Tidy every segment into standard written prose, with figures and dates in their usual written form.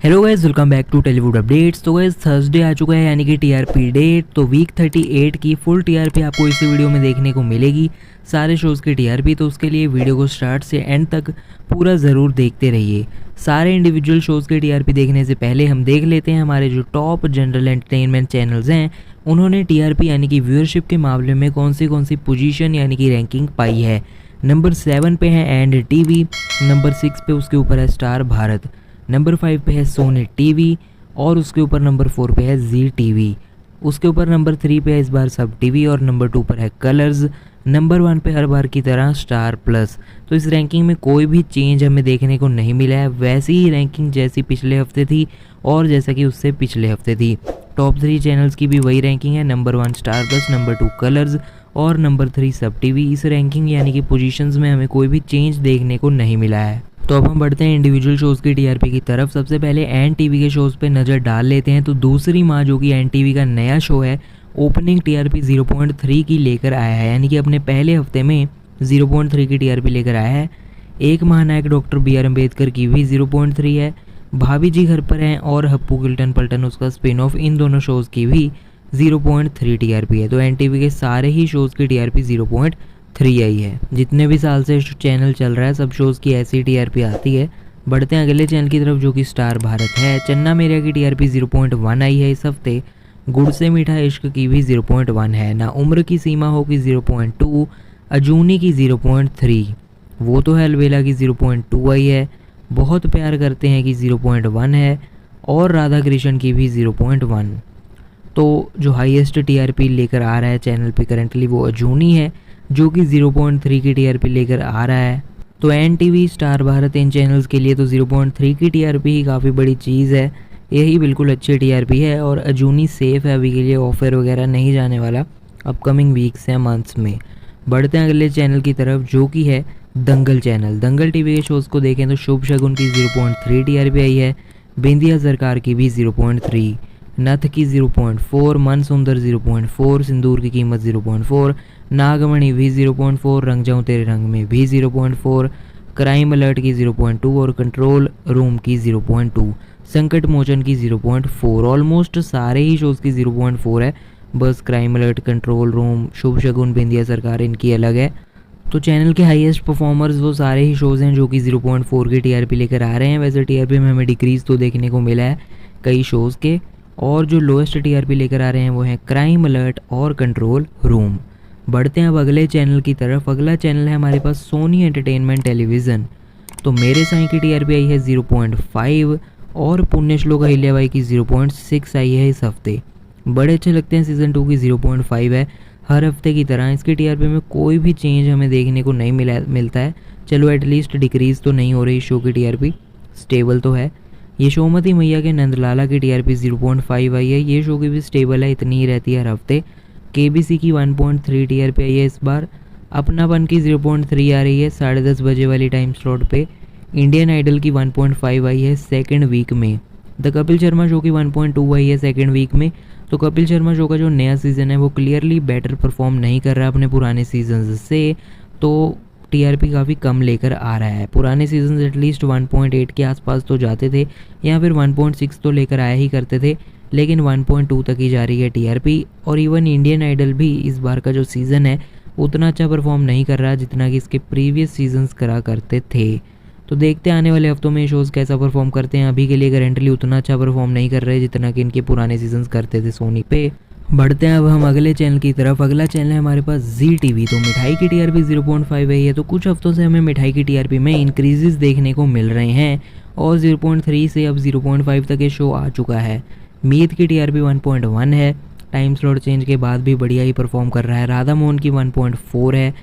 Hello guys, welcome back to Tollywood updates. तो guys Thursday आ चुका है यानी कि टीआरपी डेट। तो वीक 38 की फुल टीआरपी आपको इस वीडियो में देखने को मिलेगी, सारे शोज़ की टीआरपी। तो उसके लिए वीडियो को स्टार्ट से एंड तक पूरा ज़रूर देखते रहिए। सारे इंडिविजुअल शोज़ की टीआरपी देखने से पहले हम देख लेते हैं हमारे जो टॉप जनरल एंटरटेनमेंट चैनल्स हैं उन्होंने टीआरपी यानी कि व्यूअरशिप के मामले में कौन सी पोजीशन यानी कि रैंकिंग पाई है। नंबर 7 पे है एंड टीवी, नंबर 6 पे उसके ऊपर है स्टार भारत, नंबर 5 पे है सोनी टीवी और उसके ऊपर नंबर 4 पे है जी टीवी। उसके ऊपर नंबर 3 पे है इस बार सब टीवी और नंबर 2 पर है कलर्स। नंबर 1 पे हर बार की तरह स्टार प्लस। तो इस रैंकिंग में कोई भी चेंज हमें देखने को नहीं मिला है, वैसी ही रैंकिंग जैसी पिछले हफ्ते थी और जैसा कि उससे पिछले हफ्ते थी। टॉप 3 चैनल्स की भी वही रैंकिंग है, number 1 star plus, number 2 colours और नंबर 3 सब टीवी। इस रैंकिंग यानी कि पोजीशंस में हमें कोई भी चेंज देखने को नहीं मिला है। तो अब हम बढ़ते हैं इंडिविजुअल शोज़ की टीआरपी की तरफ। सबसे पहले एन टीवी के शोज़ पे नज़र डाल लेते हैं। तो दूसरी माँ जो कि एन टीवी का नया शो है, ओपनिंग टीआरपी 0.3 की लेकर आया है, यानी कि अपने पहले हफ्ते में 0.3 की टीआरपी लेकर आया है। एक महानायक डॉक्टर BR अम्बेडकर की भी 0.3 है, भाभी जी घर पर हैं और हप्पू गिल्टन पल्टन उसका स्पिन ऑफ, इन दोनों शोज़ की भी 0.3 टीआरपी है। तो एन टीवी के सारे ही शोज़ की टीआरपी 0.3 आई है। जितने भी साल से चैनल चल रहा है सब शोज़ की ऐसी टीआरपी आती है। बढ़ते हैं अगले चैनल की तरफ जो कि स्टार भारत है। चन्ना मेरिया की टीआरपी 0.1 आई है इस हफ्ते। गुड़ से मीठा इश्क की भी 0.1 है। ना उम्र की सीमा हो की 0.2, अजूनी की 0.3, वो तो है अलबेला की 0.2 आई है। बहुत प्यार करते हैं कि 0.1 है और राधा कृष्ण की भी 0.1। तो जो हाईएस्ट टीआरपी लेकर आ रहा है चैनल पे करंटली वो अजूनी है जो कि 0.3 की टीआरपी लेकर आ रहा है। तो एन टीवी, स्टार भारत, इन चैनल्स के लिए तो 0.3 की टीआरपी ही काफ़ी बड़ी चीज़ है, यही बिल्कुल अच्छी टीआरपी है। और अजूनी सेफ है, अभी के लिए ऑफर वगैरह नहीं जाने वाला अपकमिंग वीक्स या मंथ्स में। बढ़ते हैं अगले चैनल की तरफ जो कि है दंगल चैनल। दंगल टीवी के शोज़ को देखें तो शुभ शगुन की 0.3 टीआरपी आई है, बिंदिया सरकार की भी 0.3, नथ की 0.4, मन सुंदर 0.4, सिंदूर की कीमत 0.4, नागमणि भी 0.4, रंग जाऊं तेरे रंग में भी 0.4, क्राइम अलर्ट की 0.2 और कंट्रोल रूम की 0.2, संकट मोचन की 0.4। ऑलमोस्ट सारे ही शोज़ की 0.4 है, बस क्राइम अलर्ट, कंट्रोल रूम, शुभ शगुन, बिंदिया सरकार इनकी अलग है। तो चैनल के हाईएस्ट परफॉर्मर्स वो सारे ही शोज़ हैं जो कि 0.4 की टीआरपी लेकर आ रहे हैं। वैसे टीआरपी में हमें डिक्रीज़ तो देखने को मिला है कई शोज़ के, और जो लोएस्ट टीआरपी लेकर आ रहे हैं वो हैं क्राइम अलर्ट और कंट्रोल रूम। बढ़ते हैं अब अगले चैनल की तरफ। अगला चैनल है हमारे पास सोनी एंटरटेनमेंट टेलीविज़न। तो मेरे साईं की टीआरपी आई है 0.5 और पुण्य श्लोक अहिल्याबाई की 0.6 आई है इस हफ्ते। बड़े अच्छे लगते हैं सीज़न 2 की 0.5 है। हर हफ्ते की तरह इसकी टीआरपी में कोई भी चेंज हमें देखने को नहीं मिलता है। चलो एटलीस्ट डिक्रीज़ तो नहीं हो रही, शो की टीआरपी स्टेबल तो है। यशोमती मैया के नंदलाला की टीआरपी 0.5 आई है, ये शो की भी स्टेबल है, इतनी ही रहती है हर हफ्ते। केबीसी की 1.3 टीआरपी आई है इस बार। अपनापन की 0.3 आ रही है 10:30 बजे वाली टाइम स्लॉट पे। इंडियन आइडल की 1.5 आई है सेकेंड वीक में। द कपिल शर्मा शो की 1.2 आई है सेकेंड वीक में। तो कपिल शर्मा शो का जो नया सीज़न है वो क्लियरली बेटर परफॉर्म नहीं कर रहा अपने पुराने सीजन से, तो टीआरपी काफ़ी कम लेकर आ रहा है। पुराने सीजन एटलीस्ट 1.8 के आसपास तो जाते थे या फिर 1.6 तो लेकर आया ही करते थे, लेकिन 1.2 तक ही जा रही है टीआरपी। और इवन इंडियन आइडल भी इस बार का जो सीज़न है उतना अच्छा परफॉर्म नहीं कर रहा जितना कि इसके प्रीवियस सीजन्स करा करते थे। तो देखते हैं आने वाले हफ्तों में शोज़ कैसा परफॉर्म करते हैं। अभी के लिए करेंटली उतना अच्छा परफॉर्म नहीं कर रहे जितना कि इनके पुराने सीजन्स करते थे सोनी पे। बढ़ते हैं अब हम अगले चैनल की तरफ। अगला चैनल है हमारे पास जी टीवी। तो मिठाई की टीआरपी 0.5 आई है। तो कुछ हफ्तों से हमें मिठाई की टीआरपी में इंक्रीजेस देखने को मिल रहे हैं और 0.3 से अब 0.5 तक ये शो आ चुका है। मीत की टीआरपी 1.1 है, टाइम स्लॉट चेंज के बाद भी बढ़िया ही परफॉर्म कर रहा है। राधा मोहन की 1.4 है।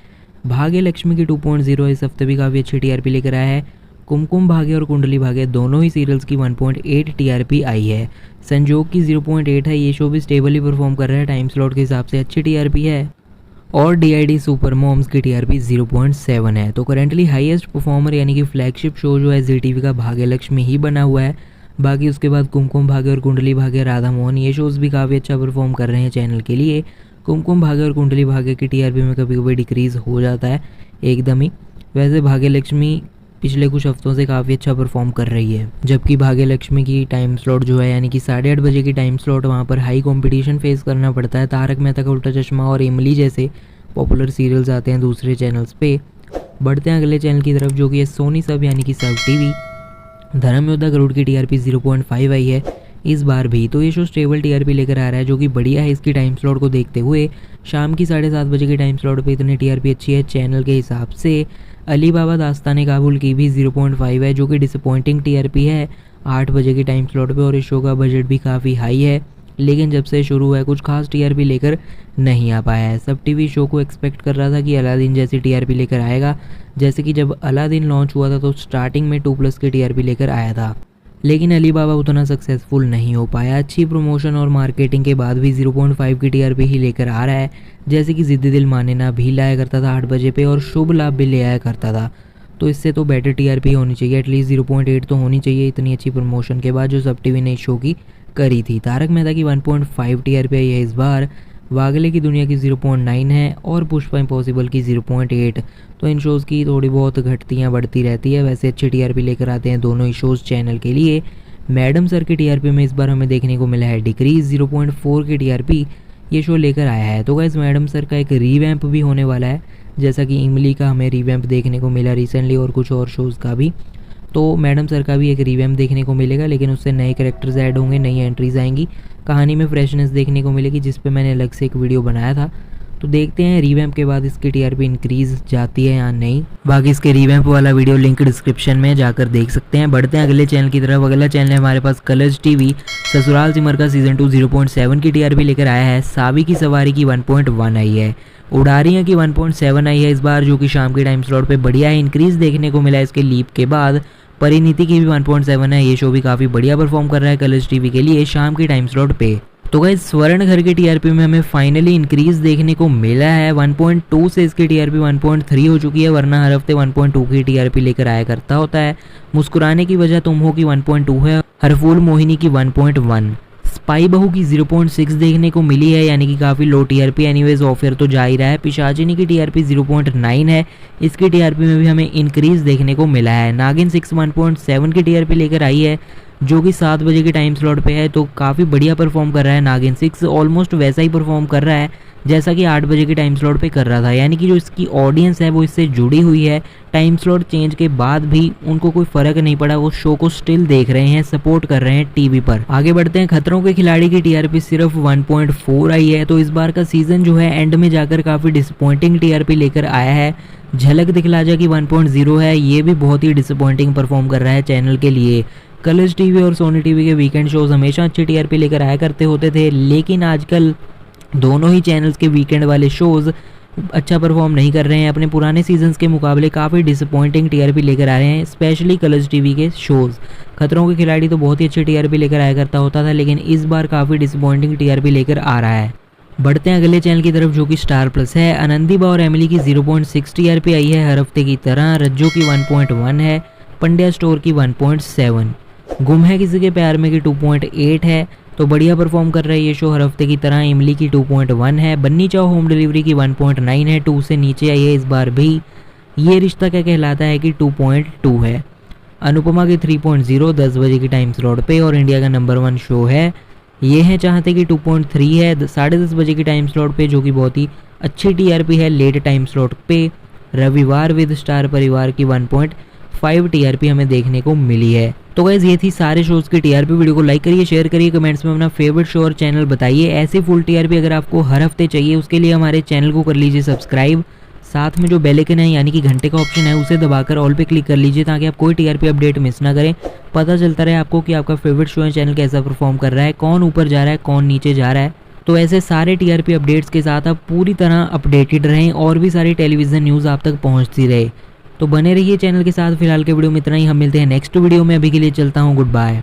भाग्य लक्ष्मी की 2.0 इस हफ्ते भी काफ़ी अच्छी टीआरपी लेकर आया है। कुमकुम भाग्य और कुंडली भाग्य दोनों ही सीरियल्स की 1.8 टीआरपी आई है। संजोग की 0.8 है, ये शो भी स्टेबली परफॉर्म कर रहा है, टाइम स्लॉट के हिसाब से अच्छी टीआरपी है। और डीआईडी सुपर मॉम्स की टीआरपी 0.7 है। तो करेंटली हाईएस्ट परफॉर्मर यानी कि फ्लैगशिप शो जो है जी टीवी का भाग्य लक्ष्मी ही बना हुआ है। बाकी उसके बाद कुमकुम भाग्य और कुंडली भाग्य, राधा मोहन, ये शोज़ भी काफ़ी अच्छा परफॉर्म कर रहे हैं चैनल के लिए। कुमकुम भाग्य और कुंडली भाग्य की टीआरपी में कभी कभी डिक्रीज़ हो जाता है एकदम ही। वैसे भाग्य लक्ष्मी पिछले कुछ हफ्तों से काफ़ी अच्छा परफॉर्म कर रही है। जबकि भाग्य लक्ष्मी की टाइम स्लॉट जो है यानी कि 8:30 बजे की टाइम स्लॉट, वहाँ पर हाई कंपटीशन फेस करना पड़ता है। तारक मेहता का उल्टा चश्मा और इमली जैसे पॉपुलर सीरियल्स आते हैं दूसरे चैनल्स पे। बढ़ते हैं अगले चैनल की तरफ जो कि है सोनी सब यानी कि सब टीवी। धर्म योद्धा गरुड़ की टीआरपी 0.5 आई है इस बार भी। तो ये शो स्टेबल टीआरपी लेकर आ रहा है जो कि बढ़िया है इसकी टाइम स्लॉट को देखते हुए। शाम की 7:30 बजे की टाइम स्लॉट पे इतनी टीआरपी अच्छी है चैनल के हिसाब से। अली बाबा दास्तान काबुल की भी 0.5 है जो कि डिसअपॉइंटिंग टीआरपी है 8 बजे की टाइम स्लॉट पे। और इस शो का बजट भी काफ़ी हाई है, लेकिन जब से शुरू हुआ है कुछ खास टीआरपी लेकर नहीं आ पाया है। सब टीवी शो को एक्सपेक्ट कर रहा था कि अलादीन जैसी टीआरपी लेकर आएगा, जैसे कि जब अलादीन लॉन्च हुआ था तो स्टार्टिंग में 2+ की टीआरपी लेकर आया था, लेकिन अली बाबा उतना सक्सेसफुल नहीं हो पाया। अच्छी प्रमोशन और मार्केटिंग के बाद भी 0.5 की टीआरपी ही लेकर आ रहा है, जैसे कि जिद्दी दिल माने ना भी लाया करता था 8 बजे पे और शुभ लाभ भी ले आया करता था। तो इससे तो बेटर टीआरपी होनी चाहिए, एटलीस्ट 0.8 तो होनी चाहिए इतनी अच्छी प्रमोशन के बाद जो सब टीवी ने शो की करी थी। तारक मेहता की 1.5 टीआरपी आई है इस बार। वागले की दुनिया की 0.9 है और पुष्पा इम्पॉसिबल की 0.8। तो इन शोज़ की थोड़ी बहुत घटतियाँ बढ़ती रहती है, वैसे अच्छी टीआरपी लेकर आते हैं दोनों ही शोज़ चैनल के लिए। मैडम सर की टीआरपी में इस बार हमें देखने को मिला है डिक्रीज, 0.4 की टीआरपी ये शो लेकर आया है। तो गाइस मैडम सर का एक रीवैम्प भी होने वाला है, जैसा कि इमली का हमें रीवैम्प देखने को मिला रिसेंटली और कुछ और शोज़ का भी। तो मैडम सर का भी एक रीवैम्प देखने को मिलेगा, लेकिन उससे नए कैरेक्टर्स ऐड होंगे, नई एंट्रीज आएंगी, कहानी में फ्रेशनेस देखने को मिलेगी, जिस पे मैंने अलग से एक वीडियो बनाया था। तो देखते हैं रीवैम्प के बाद इसकी टीआरपी इंक्रीज जाती है या नहीं। बाकी इसके रीवैम्प वाला वीडियो लिंक डिस्क्रिप्शन में जाकर देख सकते हैं। बढ़ते हैं अगले चैनल की तरफ। अगला चैनल है हमारे पास कलर्स टीवी। ससुराल सिमर का सीजन 2 0.7 की टीआरपी लेकर आया है। सावी की सवारी की 1.1 आई है। उड़ारियाँ की 1.7 आई है इस बार, जो कि शाम के टाइम स्लॉट पे बढ़िया है, इंक्रीज देखने को मिला इसके लीप के बाद। परिणीति की भी 1.7 है। ये शो भी काफ़ी बढ़िया परफॉर्म कर रहा है कलर्स टीवी के लिए शाम के टाइम स्लॉट पे। तो गाइस स्वर्ण घर की टीआरपी में हमें फाइनली इंक्रीज देखने को मिला है। 1.2 से इसकी टीआरपी 1.3 हो चुकी है, वरना हर हफ्ते 1.2 की टीआरपी लेकर आया करता होता है। मुस्कुराने की वजह तुम हो की 1.2 है। हरफूल मोहिनी की 1.1। स्पाई बहू की 0.6 देखने को मिली है, यानी कि काफ़ी लो टीआरपी। एनीवेज ऑफर तो जा ही रहा है। पिशाचिनी की टीआरपी 0.9 है। इसकी टीआरपी में भी हमें इंक्रीज देखने को मिला है। नागिन 6 1.7 की टीआरपी लेकर आई है, जो कि 7 बजे के टाइम स्लॉट पे है। तो काफ़ी बढ़िया परफॉर्म कर रहा है नागिन 6, ऑलमोस्ट वैसा ही परफॉर्म कर रहा है जैसा कि 8 बजे के टाइम स्लॉट पे कर रहा था। यानी कि जो इसकी ऑडियंस है वो इससे जुड़ी हुई है। टाइम स्लॉट चेंज के बाद भी उनको कोई फ़र्क नहीं पड़ा, वो शो को स्टिल देख रहे हैं, सपोर्ट कर रहे हैं टीवी पर। आगे बढ़ते हैं। खतरों के खिलाड़ी की टीआरपी सिर्फ 1.4 आई है। तो इस बार का सीज़न जो है एंड में जाकर काफ़ी डिसअपॉइंटिंग टीआरपी लेकर आया है। झलक दिखला जा की 1.0 है। ये भी बहुत ही डिसअपॉइंटिंग परफॉर्म कर रहा है चैनल के लिए। कलर्स टीवी और सोनी टीवी के वीकेंड शोज़ हमेशा अच्छी टीआरपी लेकर आया करते होते थे, लेकिन आजकल दोनों ही चैनल्स के वीकेंड वाले शोज़ अच्छा परफॉर्म नहीं कर रहे हैं। अपने पुराने सीजन्स के मुकाबले काफ़ी डिसअपॉइंटिंग टीआरपी लेकर आ रहे हैं, स्पेशली कलर्स टीवी के शोज़। खतरों के खिलाड़ी तो बहुत ही अच्छी टीआरपी लेकर आया करता होता था, लेकिन इस बार काफ़ी डिसअपॉइंटिंग टीआरपी लेकर आ रहा है। बढ़ते हैं अगले चैनल की तरफ जो कि स्टार प्लस है। आनंदीबा और एमिली की 0.6 टीआरपी आई है हर हफ्ते की तरह। रज्जो की 1.1 है। पंड्या स्टोर की 1.7। गुम है किसी के प्यार में की 2.8 है। तो बढ़िया परफॉर्म कर रहा है ये शो हर हफ्ते की तरह। इमली की 2.1 है। बन्नी चाओ होम डिलीवरी की 1.9 है, 2 से नीचे आई है इस बार भी। ये रिश्ता क्या कहलाता है कि 2.2 है। अनुपमा की 3.0 10 बजे की टाइम स्लॉट पे और इंडिया का नंबर 1 शो है। ये है चाहते कि 2.3 है 10:30 बजे की टाइम स्लॉट पे, जो कि बहुत ही अच्छी टीआरपी है लेट टाइम स्लॉट पे। रविवार विद स्टार परिवार की 1.5 टीआरपी हमें देखने को मिली है। तो गाइस ये थी सारे शोज़ की टीआरपी। वीडियो को लाइक करिए, शेयर करिए, कमेंट्स में अपना फेवरेट शो और चैनल बताइए। ऐसे फुल टीआरपी अगर आपको हर हफ्ते चाहिए, उसके लिए हमारे चैनल को कर लीजिए सब्सक्राइब। साथ में जो बेल आइकन है यानी कि घंटे का ऑप्शन है, उसे दबाकर ऑल पे क्लिक कर लीजिए, ताकि आप कोई टीआरपी अपडेट मिस ना करें। पता चलता रहे आपको कि आपका फेवरेट शो या चैनल कैसा परफॉर्म कर रहा है, कौन ऊपर जा रहा है, कौन नीचे जा रहा है। तो ऐसे सारे टीआरपी अपडेट्स के साथ आप पूरी तरह अपडेटेड रहें और भी सारी टेलीविज़न न्यूज़ आप तक पहुँचती रहे। तो बने रहिए चैनल के साथ। फिलहाल के वीडियो में इतना ही, हम मिलते हैं नेक्स्ट वीडियो में। अभी के लिए चलता हूँ, गुड बाय।